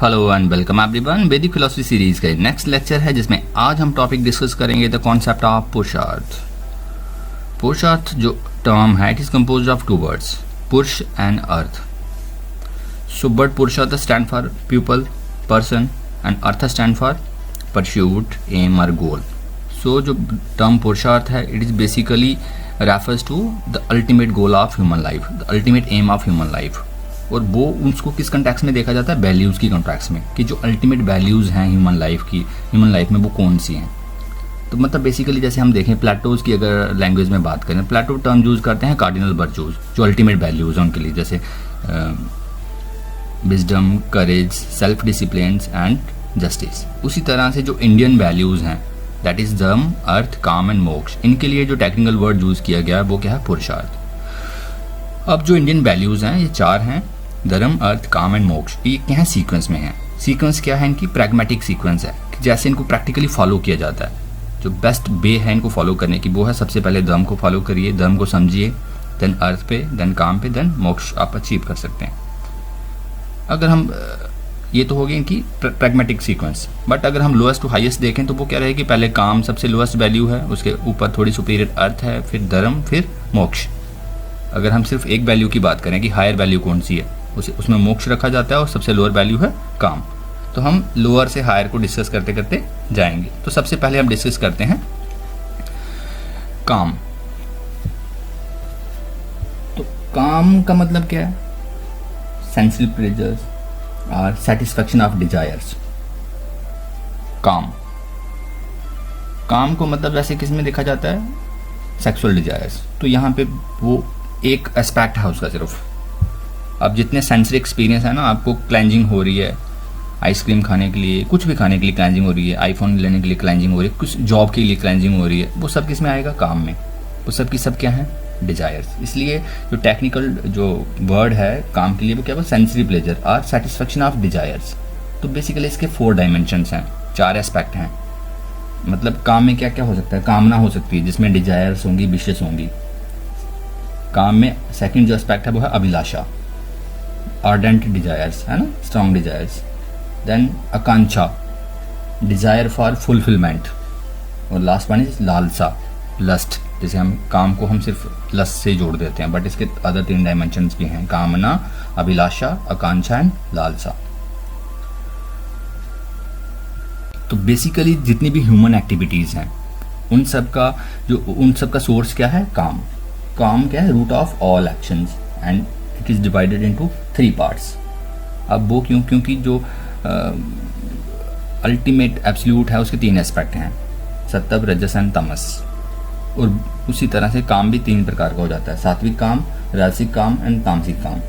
Hello and welcome everyone. Vedic philosophy series का next lecture है जिसमें आज हम टॉपिक डिस्कस करेंगे the concept of purushartha. Purushartha जो टर्म है it is composed of two words, purush and arth. So word purushartha stand for people, person and arth stand for pursuit, aim और goal. So जो टर्म पुरुषार्थ है it is basically refers to the ultimate goal of human life, the ultimate aim of human life. और वो उसको किस context में देखा जाता है? वैल्यूज़ की कंटेक्स्ट में, कि जो अल्टीमेट वैल्यूज़ हैं ह्यूमन लाइफ की, ह्यूमन लाइफ में वो कौन सी हैं। तो मतलब बेसिकली जैसे हम देखें प्लेटोज़ की अगर लैंग्वेज में बात करें, प्लेटो टर्म यूज़ करते हैं कार्डिनल वर्चूज़, जो अल्टीमेट वैल्यूज़ हैं उनके लिए, जैसे wisdom, courage, self discipline and justice. उसी तरह से जो इंडियन वैल्यूज़ हैं दैट इज़ धर्म, अर्थ, काम एंड मोक्ष, इनके लिए जो टेक्निकल वर्ड यूज़ किया गया है वो क्या है? पुरुषार्थ। अब जो इंडियन वैल्यूज़ हैं ये चार हैं, धर्म, अर्थ, काम एंड मोक्ष। ये क्या है? सीक्वेंस में है। सीक्वेंस क्या है इनकी? प्रैग्मेटिक सीक्वेंस है, कि जैसे इनको प्रैक्टिकली फॉलो किया जाता है। जो बेस्ट वे है इनको फॉलो करने की वो है सबसे पहले धर्म को फॉलो करिए, धर्म को समझिए, देन अर्थ पे, देन काम पे, देन मोक्ष आप अचीव कर सकते हैं। अगर हम ये तो हो गई इनकी प्रैग्मेटिक सीक्वेंस। बट अगर हम लोएस्ट टू हाईएस्ट देखें तो वो क्या रहेगी? पहले काम सबसे लोएस्ट वैल्यू है, उसके ऊपर थोड़ी सुपीरियर अर्थ है, फिर धर्म, फिर मोक्ष। अगर हम सिर्फ एक वैल्यू की बात करें कि हायर वैल्यू कौन सी है, उसमें मोक्ष रखा जाता है और सबसे लोअर वैल्यू है काम। तो हम लोअर से हायर को डिस्कस करते करते जाएंगे। तो सबसे पहले हम डिस्कस करते हैं काम। तो काम का मतलब क्या है? सेंसरी प्लेजर्स और सेटिस्फैक्शन ऑफ डिजायर्स। काम को मतलब वैसे किस में देखा जाता है? Sexual desires. तो यहाँ पे वो एक एस्पेक्ट है उसका सिर्फ। अब जितने सेंसरी एक्सपीरियंस है ना, आपको क्लेंजिंग हो रही है आइसक्रीम खाने के लिए, कुछ भी खाने के लिए क्लेंजिंग हो रही है, आईफोन लेने के लिए क्लेंजिंग हो रही है, कुछ जॉब के लिए क्लेंजिंग हो रही है, वो सब किस में आएगा? काम में। वो सब की सब क्या है? डिजायर्स। इसलिए जो टेक्निकल जो वर्ड है काम के लिए वो क्या है? सेंसरी प्लेजर और सेटिस्फैक्शन ऑफ डिजायर्स। तो बेसिकली इसके 4 डायमेंशंस हैं, 4 एस्पेक्ट हैं। मतलब काम में क्या क्या हो सकता है? कामना हो सकती है जिसमें डिजायर्स होंगी, विशेष होंगी। काम में सेकंड जो एस्पेक्ट है वो है अभिलाषा, आर्डेंट डिजायर्स, है ना, strong desires. Then akanksha, desire for fulfilment. और last one is lalsa, lust. जैसे हम काम को हम सिर्फ लस्ट से जोड़ देते हैं, बट इसके अदर 3 डायमेंशंस भी हैं, कामना, अभिलाषा, आकांक्षा एंड लालसा। तो बेसिकली जितनी भी ह्यूमन एक्टिविटीज हैं उन सब का सोर्स क्या है? काम। काम क्या है? Root of all actions and it is divided into 3 parts. अब वो क्योंकि जो अल्टीमेट एब्सोल्यूट है उसके 3 एस्पेक्ट हैं, सत्व, रजस एंड तमस। और उसी तरह से काम भी 3 प्रकार का हो जाता है, सात्विक काम, राजसिक काम एंड तामसिक काम।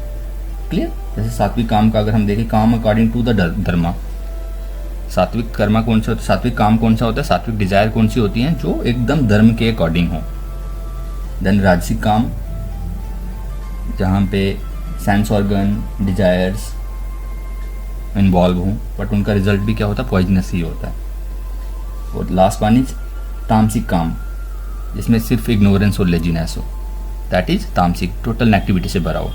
क्लियर? जैसे सात्विक काम का अगर हम देखें, काम अकॉर्डिंग टू द धर्मा। सात्विक कर्मा कौन सा होता है? सात्विक काम कौन सा होता है? सात्विक डिजायर कौन सी होती हैं? जो एकदम धर्म के अकॉर्डिंग हो। देन राजसिक काम, जहाँ पे सेंस ऑर्गन, डिजायर्स इन्वॉल्व हों, बट उनका रिजल्ट भी क्या होता है? पॉइजनस ही होता है। और लास्ट वन इज तामसिक काम, जिसमें सिर्फ इग्नोरेंस और लेजीनेस हो, दैट इज तामसिक, टोटल नेगेटिविटी से भरा हो।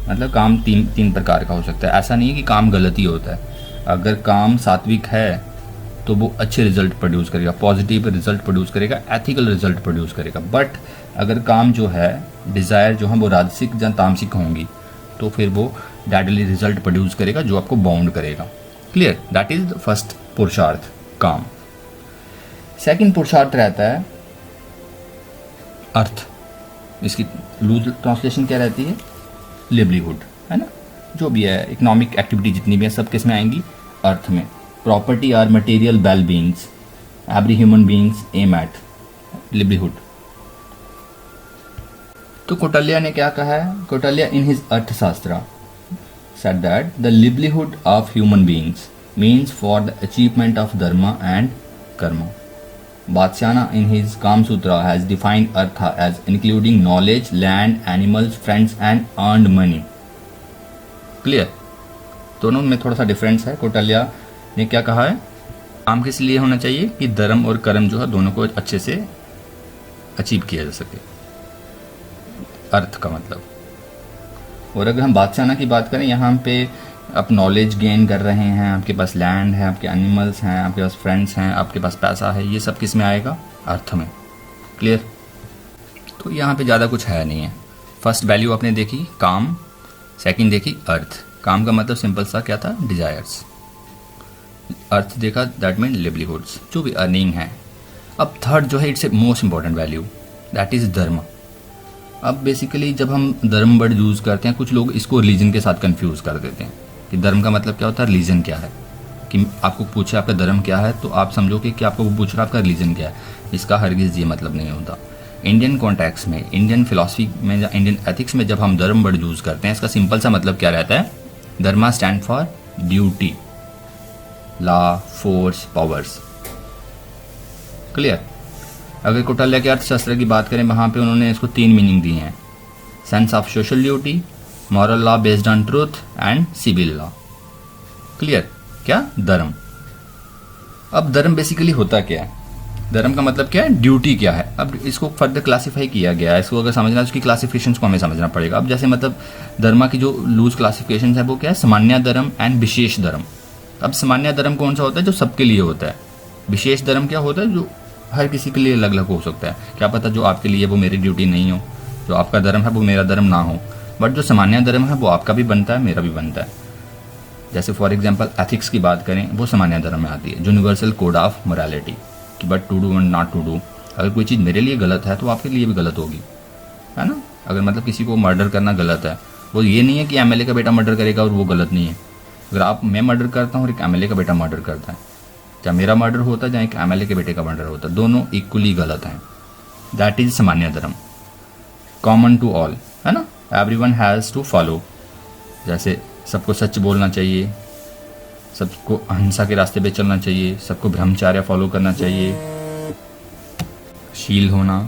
मतलब काम तीन प्रकार का हो सकता है। ऐसा नहीं है कि काम गलत ही होता है। अगर काम सात्विक है तो वो अच्छे रिजल्ट प्रोड्यूस करेगा, पॉजिटिव रिजल्ट प्रोड्यूस करेगा, एथिकल रिजल्ट प्रोड्यूस करेगा। बट अगर काम जो है, डिज़ायर जो है वो राजसिक या तामसिक होंगी तो फिर वो डेडली रिजल्ट प्रोड्यूस करेगा जो आपको बाउंड करेगा। Clear? That is the first पुरुषार्थ, काम। सेकंड पुरुषार्थ रहता है अर्थ। इसकी लूज ट्रांसलेशन क्या रहती है? लिवलीहुड, है ना। जो भी है इकोनॉमिक एक्टिविटी जितनी भी है सब किस में आएंगी? अर्थ में। प्रॉपर्टी और material well beings every human beings aim at livelihood. तो कौटिल्य ने क्या कहा है? Kautilya in his Arthashastra said that the livelihood of human beings means for the achievement of dharma and karma. Vatsyana in his Kam Sutra has defined artha as including knowledge, land, animals, friends and earned money. Clear? दोनों में थोड़ा सा difference है। कौटिल्य ने क्या कहा है? काम किस लिए होना चाहिए? कि धर्म और कर्म जो है दोनों को अच्छे से अचीव किया जा सके, अर्थ का मतलब। और अगर हम बादशाह की बात करें, यहाँ पे आप नॉलेज गेन कर रहे हैं, आपके पास लैंड है, आपके एनिमल्स हैं, आपके पास फ्रेंड्स हैं, आपके पास पैसा है, ये सब किस में आएगा? अर्थ में। क्लियर? तो यहाँ पे ज़्यादा कुछ है नहीं है। फर्स्ट वैल्यू आपने देखी काम, सेकंड देखी अर्थ। काम का मतलब सिंपल सा क्या था? डिजायर्स। अर्थ देखा, दैट मीन लिवलीहुड्स, जो भी अर्निंग है। अब थर्ड जो है, it's a most important value, that is धर्म। अब बेसिकली जब हम धर्म वर्ड यूज़ करते हैं, कुछ लोग इसको रिलीजन के साथ कंफ्यूज कर देते हैं कि धर्म का मतलब क्या होता है, रिलीजन क्या है। कि आपको पूछे आपका धर्म क्या है तो आप समझोगे कि आपको वो पूछ रहा है आपका रिलीजन क्या है। इसका हरगिज़ ये मतलब नहीं होता। इंडियन कॉन्टेक्स्ट में, इंडियन फिलॉसफी में या इंडियन एथिक्स में जब हम धर्म वर्ड यूज़ करते हैं, इसका सिंपल सा मतलब क्या रहता है? Dharma stand for duty, law, force, powers. Clear? अगर कौटिल्य के अर्थशास्त्र की बात करें, वहाँ पे उन्होंने इसको 3 मीनिंग दिए हैं: sense of social duty, moral law based on truth and civil law. Clear? क्या? धर्म। अब धर्म बेसिकली होता क्या है? धर्म का मतलब क्या है? ड्यूटी क्या है? अब इसको फर्दर क्लासीफाई किया गया है। इसको अगर समझना है, उसकी क्लासिफिकेशंस को हमें समझना पड़ेगा। अब जैसे मतलब धर्म की जो लूज क्लासिफिकेशन है वो क्या है? सामान्य धर्म एंड विशेष धर्म। अब सामान्य धर्म कौन सा होता है? जो सबके लिए होता है। विशेष धर्म क्या होता है? जो हर किसी के लिए अलग अलग हो सकता है। क्या पता जो आपके लिए वो मेरी ड्यूटी नहीं हो, जो आपका धर्म है वो मेरा धर्म ना हो, बट जो सामान्य धर्म है वो आपका भी बनता है, मेरा भी बनता है। जैसे फॉर एग्जांपल एथिक्स की बात करें, वो सामान्य धर्म में आती है। यूनिवर्सल कोड ऑफ मोरालिटी, कि but to do and not to do. अगर कोई चीज़ मेरे लिए गलत है तो आपके लिए भी गलत होगी, है ना? अगर मतलब किसी को मर्डर करना गलत है, वो ये नहीं है कि एमएलए का बेटा मर्डर करेगा और वो गलत नहीं है। अगर मैं मर्डर करता हूँ और एक एमएलए का बेटा मर्डर करता है, चाहे मेरा मर्डर होता है चाहे एक एमएलए के बेटे का मर्डर होता है, दोनों इक्वली गलत हैं। दैट इज सामान्य धर्म, कॉमन टू ऑल, है ना? Everyone has to follow. जैसे सबको सच बोलना चाहिए, सबको अहिंसा के रास्ते पे चलना चाहिए, सबको ब्रह्मचर्य फॉलो करना चाहिए, शील होना,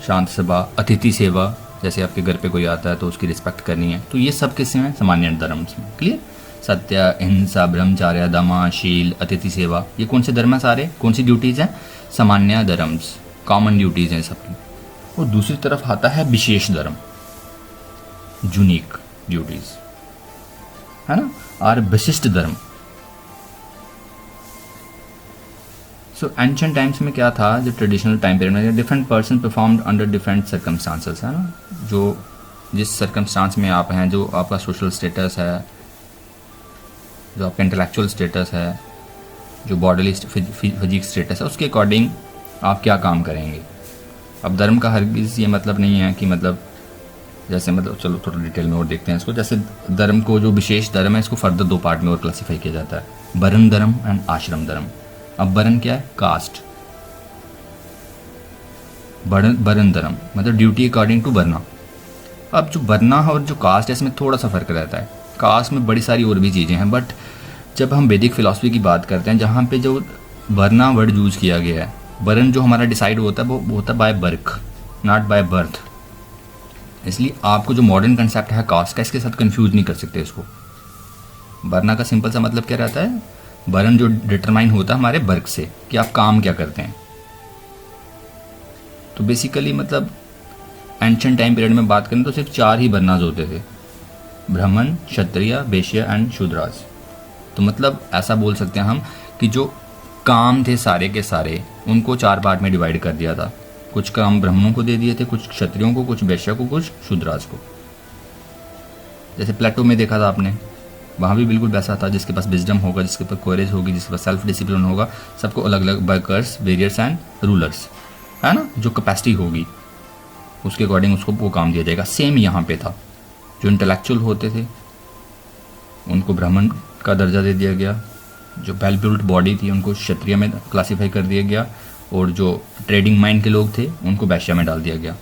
शांत सभा, अतिथि सेवा, जैसे आपके घर पे कोई आता है तो उसकी रिस्पेक्ट करनी है। तो ये सब किसमें है? सामान्य धर्म में। क्लियर? सत्य, अहिंसा, ब्रह्मचर्य, दमा, शील, अतिथि सेवा, ये कौन से धर्म है सारे? कौन सी ड्यूटीज हैं? सामान्य धर्म्स, कॉमन ड्यूटीज हैं सबकी। और दूसरी तरफ आता है विशेष धर्म, यूनिक ड्यूटीज, है ना? और विशिष्ट धर्म। सो एंशिएंट टाइम्स में क्या था? जो ट्रेडिशनल टाइम पीरियड में different person performed under different circumstances, है ना? जो जिस सर्कमस्टांस में आप हैं, जो आपका सोशल स्टेटस है, जो आपका इंटेलेक्चुअल स्टेटस है, जो बॉडीली फिजिक स्टेटस है, उसके अकॉर्डिंग आप क्या काम करेंगे। अब धर्म का हरगिज़ ये मतलब नहीं है कि मतलब जैसे मतलब चलो थोड़ा डिटेल में और देखते हैं इसको। जैसे धर्म को, जो विशेष धर्म है, इसको फर्दर 2 पार्ट में और क्लासीफाई किया जाता है, वर्ण धर्म एंड आश्रम धर्म। अब वर्ण क्या है? कास्ट। वर्ण धर्म मतलब ड्यूटी अकॉर्डिंग टू वर्ना। अब जो वर्ना है और जो कास्ट है, इसमें थोड़ा सा फर्क रहता है। कास्ट में बड़ी सारी और भी चीज़ें हैं, बट जब हम वैदिक फिलॉसफी की बात करते हैं, जहाँ पे जो वर्ना वर्ड यूज़ किया गया है, वर्ण जो हमारा डिसाइड होता है वो होता है by birth, not by birth. इसलिए आपको जो मॉडर्न कंसेप्ट है कास्ट का, इसके साथ कंफ्यूज नहीं कर सकते इसको। वर्ना का सिंपल सा मतलब क्या रहता है? वर्ण जो डिटरमाइन होता है हमारे बर्थ से, कि आप काम क्या करते हैं। तो बेसिकली मतलब एंशिएंट टाइम पीरियड में बात करें तो सिर्फ 4 ही वर्णाज होते थे: ब्राह्मण, क्षत्रिय, वैश्य एंड शूद्राज। तो मतलब ऐसा बोल सकते हैं हम कि जो काम थे सारे के सारे, उनको 4 पार्ट में डिवाइड कर दिया था। कुछ काम ब्राह्मणों को दे दिए थे, कुछ क्षत्रियों को, कुछ वैश्य को, कुछ शूद्राज को। जैसे प्लेटो में देखा था आपने, वहाँ भी बिल्कुल वैसा था। जिसके पास विजडम होगा, जिसके पास कोरेज होगी, जिसके पास सेल्फ डिसिप्लिन होगा, सबको अलग अलग वर्कर्स, वेरियर्स एंड रूलर्स, है ना? जो कैपेसिटी होगी उसके अकॉर्डिंग उसको वो काम दिया जाएगा। सेम यहाँ पे था। जो इंटेलेक्चुअल होते थे उनको ब्राह्मण का दर्जा दे दिया गया, जो वेल बिल्ट बॉडी थी उनको क्षत्रिय में क्लासीफाई कर दिया गया, और जो ट्रेडिंग माइंड के लोग थे उनको वैश्य में डाल दिया गया।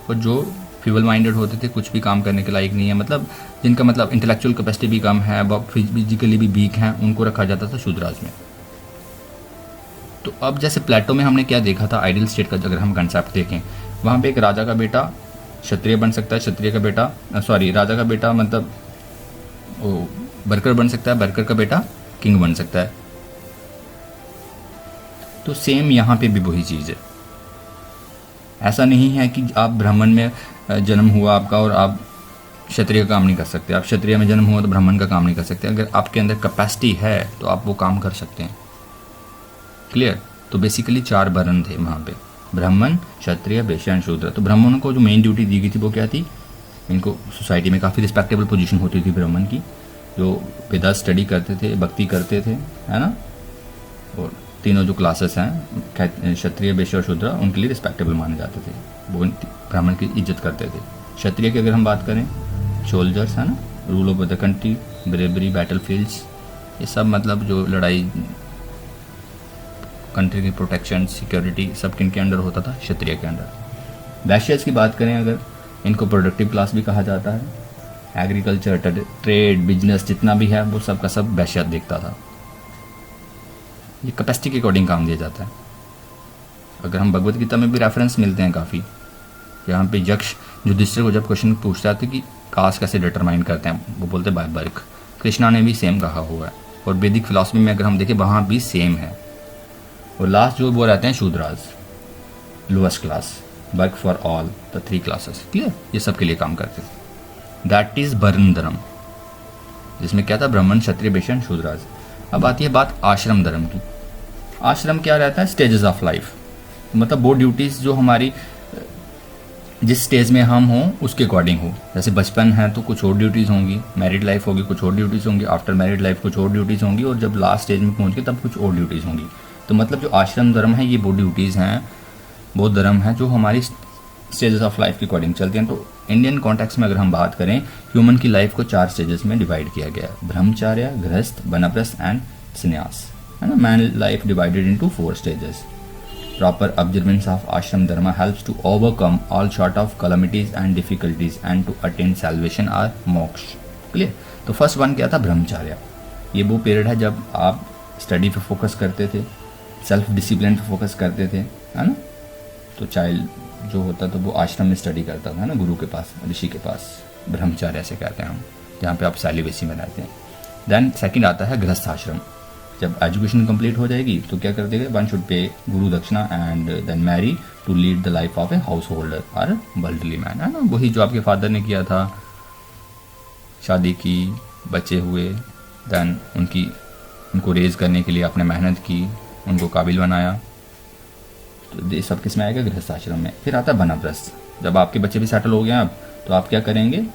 और जो फीबल माइंडेड होते थे, कुछ भी काम करने के लायक नहीं है, मतलब जिनका मतलब इंटेलेक्चुअल कैपेसिटी भी कम है, फिजिकली भी वीक हैं, उनको रखा जाता था शूद्राज में। तो अब जैसे प्लेटो में हमने क्या देखा था, आइडियल स्टेट का अगर हम कंसेप्ट देखें, वहाँ पे एक राजा का बेटा क्षत्रिय बन सकता है, क्षत्रिय का बेटा राजा का बेटा मतलब वर्कर बन सकता है, वर्कर का बेटा किंग बन सकता है। तो सेम यहाँ पे भी वही चीज़ है। ऐसा नहीं है कि आप ब्राह्मण में जन्म हुआ आपका और आप क्षत्रिय का काम नहीं कर सकते। आप क्षत्रिय में जन्म हुआ तो ब्राह्मण का काम नहीं कर सकते। अगर आपके अंदर कैपेसिटी है तो आप वो काम कर सकते हैं। क्लियर? तो बेसिकली 4 वर्ण थे वहाँ पे, ब्राह्मण, क्षत्रिय, वैश्य एंड शूद्र। तो ब्राह्मणों को जो मेन ड्यूटी दी गई थी वो क्या थी? इनको सोसाइटी में काफ़ी रिस्पेक्टेबल पोजीशन होती थी ब्राह्मण की, जो वेदांत स्टडी करते थे, भक्ति करते थे, है ना। और तीनों जो क्लासेस हैं, क्षत्रिय, वैश्य और शूद्र, उनके लिए रिस्पेक्टेबल माने जाते थे, वो ब्राह्मण की इज्जत करते थे। क्षत्रिय की अगर हम बात करें, सोल्जर्स, है ना, rule over the country, bravery, battle fields, ये सब मतलब जो लड़ाई, कंट्री की प्रोटेक्शन, सिक्योरिटी, सब किन के अंडर होता था? क्षत्रिय के अंडर। वैश्यस की बात करें अगर, इनको प्रोडक्टिव क्लास भी कहा जाता है। एग्रीकल्चर, ट्रेड, बिजनेस जितना भी है वो सब का सब वैश्य देखता था। ये कैपेसिटी के अकॉर्डिंग काम दिया जाता है। अगर हम भगवत गीता में भी रेफरेंस मिलते हैं काफ़ी, यहाँ पे यक्ष युधिष्ठिर को जब क्वेश्चन पूछता था कि कास्ट कैसे डिटरमाइन करते हैं, वो बोलते बाय बर्थ। कृष्णा ने भी सेम कहा हुआ है, और वैदिक फिलॉसफी में अगर हम देखें वहाँ भी सेम है। और लास्ट जो वो रहते हैं Shudras, lowest class, work for all the 3 classes. Clear? ये सब के लिए काम करते थे। दैट इज वर्ण धर्म, जिसमें क्या था? ब्राह्मण, क्षत्रिय, वैश्य, शूद्राज। अब आती है बात आश्रम धर्म की। आश्रम क्या रहता है? स्टेजेस ऑफ लाइफ, मतलब वो ड्यूटीज जो हमारी जिस स्टेज में हम हों उसके अकॉर्डिंग हो। जैसे बचपन है तो कुछ और ड्यूटीज़ होंगी, मैरिड लाइफ होगी कुछ और ड्यूटीज़ होंगी, आफ्टर मैरिड लाइफ कुछ और ड्यूटीज़ होंगी, और जब लास्ट स्टेज में पहुंच गए तब कुछ और ड्यूटीज़ होंगी। तो मतलब जो आश्रम धर्म है, ये वो ड्यूटीज़ हैं, वो धर्म है जो हमारी स्टेजेस ऑफ लाइफ के अकॉर्डिंग चलती हैं। तो इंडियन कॉन्टेक्स्ट में अगर हम बात करें, ह्यूमन की लाइफ को 4 स्टेजेस में डिवाइड किया गया है: ब्रह्मचर्य, गृहस्थ, वानप्रस्थ एंड संन्यास, है ना। Man life divided into 4 stages. Proper observance of ashram dharma helps to overcome all sort of calamities and difficulties and to attain salvation or moksha. Clear? तो फर्स्ट वन क्या था? ब्रह्मचर्य। ये वो पीरियड है जब आप स्टडी पे फोकस करते थे, सेल्फ डिसिप्लिन पे फोकस करते थे, है ना। तो चाइल्ड जो होता तो वो आश्रम में स्टडी करता था ना, गुरु के पास, ऋषि के पास। ब्रह्मचर्य से कहते हैं हम, जहाँ पे आप सेलिबेसी में रहते हैं। देन सेकंड आता है गृहस्थ आश्रम। जब एजुकेशन कंप्लीट हो जाएगी तो क्या कर देगा? One should pay guru dakshina and then marry to lead the life of a householder और वर्ल्डली मैन, है ना। वही जो आपके फादर ने किया था, शादी की, बच्चे हुए, देन उनको रेज करने के लिए आपने मेहनत की, उनको काबिल बनाया। तो ये सब किस में आएगा? गृहस्थ आश्रम में। फिर आता है वानप्रस्थ। जब आपके बच्चे भी सेटल हो गए अब, तो आप क्या करेंगे?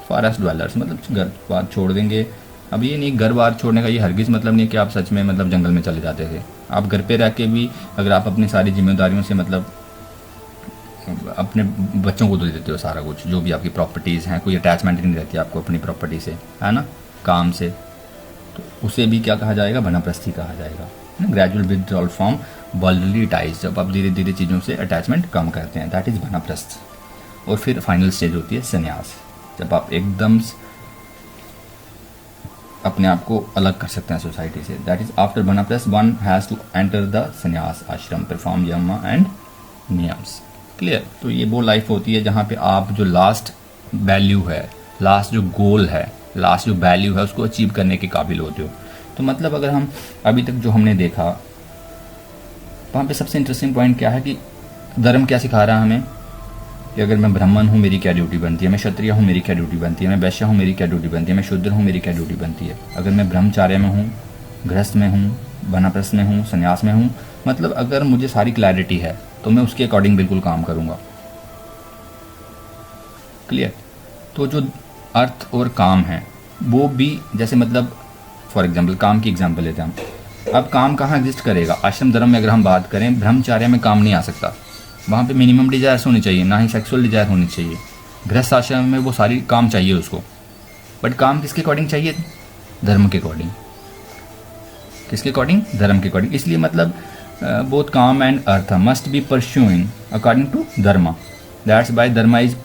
फॉरेस्ट ड्वेलर्स, मतलब घर बार छोड़ देंगे। अब ये नहीं, घर बार छोड़ने का ये हरगिज़ मतलब नहीं कि आप सच में मतलब जंगल में चले जाते थे। आप घर पे रह के भी अगर आप अपनी सारी जिम्मेदारियों से मतलब अपने बच्चों को दे देते हो सारा कुछ, जो भी आपकी प्रॉपर्टीज़ हैं, कोई अटैचमेंट नहीं रहती आपको अपनी प्रॉपर्टी से, है ना, काम से, तो उसे भी क्या कहा जाएगा? वानप्रस्थी कहा जाएगा। Gradual withdrawal from worldly ties, जब आप धीरे धीरे चीज़ों से अटैचमेंट कम करते हैं, दैट इज़ वानप्रस्थ। और फिर फाइनल स्टेज होती है संन्यास, जब आप एकदम अपने आप को अलग कर सकते हैं सोसाइटी से। That is after vanaprastha one has to enter the sannyasa ashram, perform yama and नियम्स। क्लियर? तो ये वो लाइफ होती है जहाँ पे आप जो लास्ट वैल्यू है, लास्ट जो गोल है, लास्ट जो वैल्यू है, उसको अचीव करने के काबिल होते हो। तो मतलब अगर हम अभी तक जो हमने देखा, वहाँ पे सबसे इंटरेस्टिंग पॉइंट क्या है कि धर्म क्या सिखा रहा है हमें कि अगर मैं ब्राह्मण हूँ मेरी क्या ड्यूटी बनती है, मैं क्षत्रिय हूँ मेरी क्या ड्यूटी बनती है, मैं वैश्य हूँ मेरी क्या ड्यूटी बनती है, मैं शूद्र हूँ मेरी क्या ड्यूटी बनती है। अगर मैं ब्रह्मचर्य में हूँ, गृहस्थ में हूँ, वानप्रस्थ में हूँ, संन्यास में हूँ, मतलब अगर मुझे सारी क्लैरिटी है तो मैं उसके अकॉर्डिंग बिल्कुल काम करूँगा। क्लियर? तो जो अर्थ और काम है वो भी, जैसे मतलब फॉर एग्जाम्पल काम की एग्जाम्पल लेते हैं हम। अब काम कहाँ एग्जिस्ट करेगा? आश्रम धर्म में अगर हम बात करें, ब्रह्मचर्य में काम नहीं आ सकता, वहाँ पे मिनिमम डिजायर्स होनी चाहिए, ना ही सेक्सुअल डिजायर होनी चाहिए। गृहस्थ आश्रम में वो सारी काम चाहिए उसको, बट काम किसके अकॉर्डिंग चाहिए? धर्म के अकॉर्डिंग। किसके अकॉर्डिंग? धर्म के अकॉर्डिंग। इसलिए मतलब both kama and artha must be pursuing according to dharma. That's by dharma is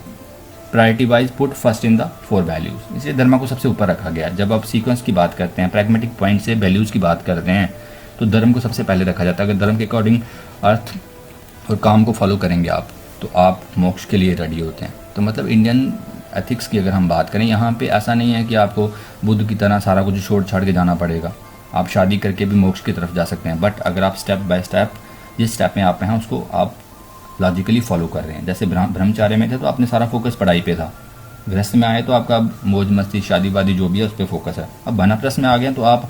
priority wise put first in the 4 values. इसलिए धर्मा को सबसे ऊपर रखा गया है। जब आप सीक्वेंस की बात करते हैं, प्रैग्मेटिक पॉइंट से वैल्यूज की बात करते हैं, तो धर्म को सबसे पहले रखा जाता है। अगर धर्म के अकॉर्डिंग अर्थ और काम को फॉलो करेंगे आप, तो आप मोक्ष के लिए रेडी होते हैं। तो मतलब इंडियन एथिक्स की अगर हम बात करें, यहाँ पे ऐसा नहीं है कि आपको बुद्ध की तरह सारा कुछ छोड़ छाड़ के जाना पड़ेगा। आप शादी करके भी मोक्ष की तरफ जा सकते हैं, बट अगर आप स्टेप बाय स्टेप जिस स्टेप में आप हैं उसको आप लॉजिकली फॉलो कर रहे हैं। जैसे ब्रह्मचार्य में थे तो आपने सारा फोकस पढ़ाई पे था, गृहस्थ में आए तो आपका मौज मस्ती शादी वादी जो भी है उस पर फोकस है। अब वानप्रस्थ में आ गए तो आप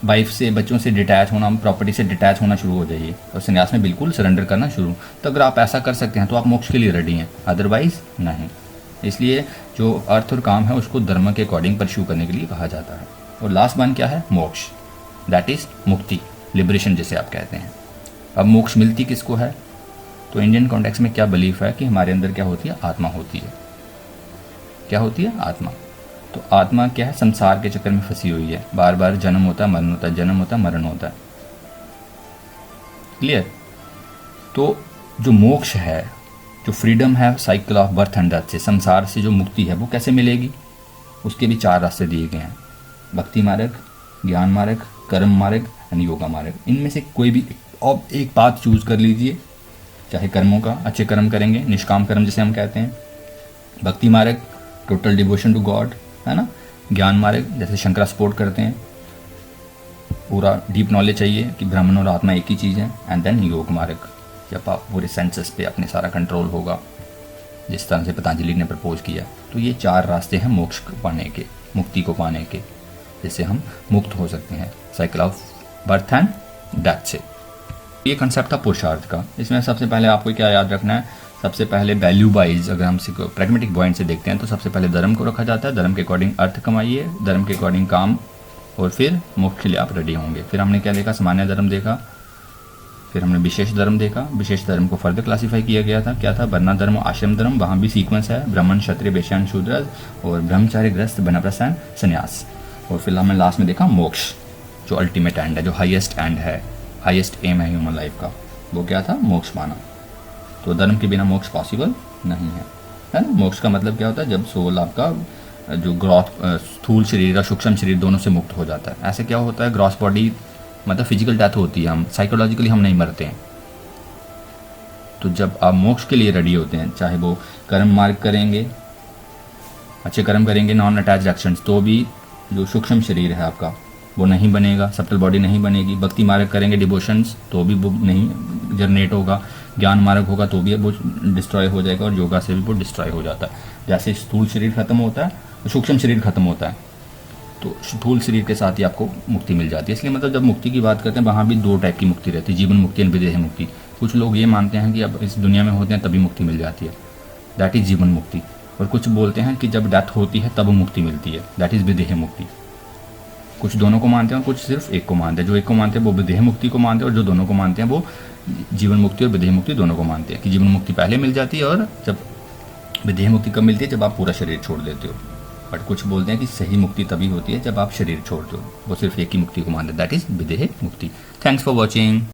वाइफ से बच्चों से डिटैच होना, प्रॉपर्टी से डिटैच होना शुरू हो जाइए और संन्यास में बिल्कुल सरेंडर करना शुरू। तो अगर आप ऐसा कर सकते हैं तो आप मोक्ष के लिए रेडी हैं, अदरवाइज नहीं। इसलिए जो अर्थ और काम है उसको धर्म के अकॉर्डिंग परस्यू करने के लिए कहा जाता है। और लास्ट वन क्या है? मोक्ष, दैट इज मुक्ति, लिबरेशन जिसे आप कहते हैं। अब मोक्ष मिलती किसको है? तो इंडियन कॉन्टेक्स्ट में क्या बिलीफ है कि हमारे अंदर क्या होती है? आत्मा होती है। क्या होती है? आत्मा। तो आत्मा क्या है? संसार के चक्कर में फंसी हुई है, बार बार जन्म होता है मरण होता है, जन्म होता है मरण होता है। क्लियर? तो जो मोक्ष है, जो फ्रीडम है cycle of birth and death से, संसार से जो मुक्ति है, वो कैसे मिलेगी? उसके भी 4 रास्ते दिए गए हैं, भक्ति मार्ग, ज्ञान मार्ग, कर्म मार्ग एंड योगा मार्ग। इनमें से कोई भी अब एक पाथ चूज कर लीजिए, चाहे कर्मों का, अच्छे कर्म करेंगे, निष्काम कर्म जिसे हम कहते हैं, भक्ति मार्ग, टोटल डिवोशन टू गॉड, है ना, ज्ञान मार्ग जैसे शंकरा सपोर्ट करते हैं, पूरा डीप नॉलेज चाहिए कि ब्रह्मन और आत्मा एक ही चीज़ है, एंड देन योग मार्ग, जब आप पूरे सेंसेस पे अपने सारा कंट्रोल होगा, जिस तरह से पतंजलि ने प्रपोज किया। तो ये 4 रास्ते हैं मोक्ष को पाने के, मुक्ति को पाने के, जिससे हम मुक्त हो सकते हैं cycle of birth and death से। ये कंसेप्ट था पुरुषार्थ का। इसमें सबसे पहले आपको क्या याद रखना है? सबसे पहले वैल्यू वाइज अगर हम प्रैग्मेटिक पॉइंट से देखते हैं तो सबसे पहले धर्म को रखा जाता है, धर्म के अकॉर्डिंग अर्थ कमाइए, धर्म के अकॉर्डिंग काम, और फिर मोक्ष के लिए आप रेडी होंगे। फिर हमने क्या देखा? सामान्य धर्म देखा, फिर हमने विशेष धर्म देखा। विशेष धर्म को फर्दर क्लासीफाई किया गया था, क्या था? वर्ण धर्म, आश्रम धर्म, वहाँ भी सीक्वेंस है, ब्राह्मण, क्षत्रिय, वैश्य, शूद्र, और ब्रह्मचारी, गृहस्थ, वानप्रस्थ, संन्यास। और फिर हमने लास्ट में देखा मोक्ष, जो अल्टीमेट एंड है, जो हाईएस्ट एंड है, हाईएस्ट एम है ह्यूमन लाइफ का, वो क्या था? मोक्ष पाना। तो धर्म के बिना मोक्ष पॉसिबल नहीं है, है ना। मोक्ष का मतलब क्या होता है? जब सोल आपका जो ग्रॉस स्थूल शरीर और सूक्ष्म शरीर दोनों से मुक्त हो जाता है। ऐसे क्या होता है? ग्रॉस बॉडी मतलब फिजिकल डेथ होती है, हम साइकोलॉजिकली हम नहीं मरते हैं। तो जब आप मोक्ष के लिए रेडी होते हैं, चाहे वो कर्म मार्ग करेंगे, अच्छे कर्म करेंगे, नॉन अटैच्ड एक्शंस, तो भी जो सूक्ष्म शरीर है आपका वो नहीं बनेगा, सब्टल बॉडी नहीं बनेगी। भक्ति मार्ग करेंगे, डिवोशंस, तो भी वो नहीं जनरेट होगा। ज्ञान मार्ग होगा तो भी वो डिस्ट्रॉय हो जाएगा, और योगा से भी वो डिस्ट्रॉय हो जाता है। जैसे स्थूल शरीर खत्म होता है, सूक्ष्म शरीर खत्म होता है, तो स्थूल शरीर के साथ ही आपको मुक्ति मिल जाती है। इसलिए मतलब जब मुक्ति की बात करते हैं, वहाँ भी 2 टाइप की मुक्ति रहती है, जीवन मुक्ति और विदेह मुक्ति। कुछ लोग ये मानते हैं कि अब इस दुनिया में होते हैं तभी मुक्ति मिल जाती है, दैट इज जीवन मुक्ति। और कुछ बोलते हैं कि जब डेथ होती है तब मुक्ति मिलती है, दैट इज विदेह मुक्ति। कुछ दोनों को मानते हैं और कुछ सिर्फ एक को मानते हैं। जो एक को मानते हैं वो विदेह मुक्ति को मानते हैं, और जो दोनों को मानते हैं वो जीवन मुक्ति और विदेह मुक्ति दोनों को मानते हैं कि जीवन मुक्ति पहले मिल जाती है, और जब विदेह मुक्ति कब मिलती है? जब आप पूरा शरीर छोड़ देते हो। बट कुछ बोलते हैं कि सही मुक्ति तभी होती है जब आप शरीर छोड़ते हो, वो सिर्फ एक ही मुक्ति को मानते हैं, दैट इज विदेह मुक्ति। Thanks for watching.